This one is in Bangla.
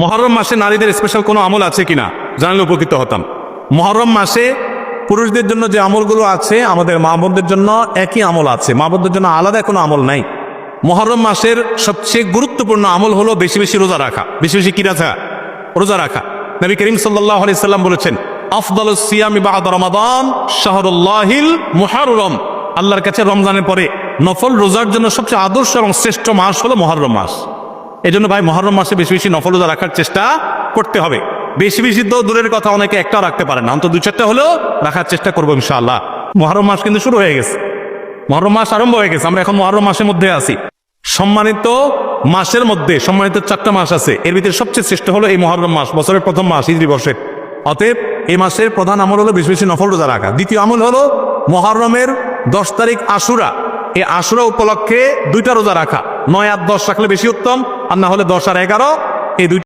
মুহররম মাসে নারীদের স্পেশাল কোনো আমল আছে কিনা জানলে উপকৃত হতাম। মুহররম মাসে পুরুষদের জন্য যে আমলগুলো আছে আমাদের মা বোনদের জন্য একই আমল আছে, মা বোনদের জন্য আলাদা কোনো আমল নাই। মুহররম মাসের সবচেয়ে গুরুত্বপূর্ণ আমল হলো বেশি বেশি রোজা রাখা। বেশি বেশি কি রাখা? রোজা রাখা। নবী করিম সাল্লাল্লাহু আলাইহি সাল্লাম বলেছেন, আফদালুস সিয়ামি বা'দা রমাদান শাহরুল্লাহিল মুহররম। আল্লাহর কাছে রমজানের পরে নফল রোজার জন্য সবচেয়ে আদর্শ এবং শ্রেষ্ঠ মাস হলো মুহররম মাস। এজন্য ভাই মুহররম মাসে বেশি বেশি নফল রোজা রাখার চেষ্টা করতে হবে। বেশি বেশি তো দূরের কথা, অনেকে একটাও রাখতে পারে না, অন্তত 2-4টা হলেও রাখার চেষ্টা করবো ইনশাআল্লাহ। মুহররম মাস কিন্তু শুরু হয়ে গেছে, মুহররম মাস আরম্ভ হয়ে গেছে, আমরা এখন মুহররম মাসের মধ্যে আছি। সম্মানিত মাসের মধ্যে সম্মানিত 4টা মাস আছে, এর ভিতরে সবচেয়ে শ্রেষ্ঠ হলো এই মুহররম মাস, বছরের প্রথম মাস, হিজরি বর্ষের। অতএব এই মাসের প্রধান আমল হলো বেশি বেশি নফল রোজা রাখা। দ্বিতীয় আমল হলো মুহররমের 10 তারিখ আশুরা, এই আশুরা উপলক্ষে 2টা রোজা রাখা। 9 আর 10 রাখলে বেশি উত্তম, আর না হলে 10 আর 11 এই 2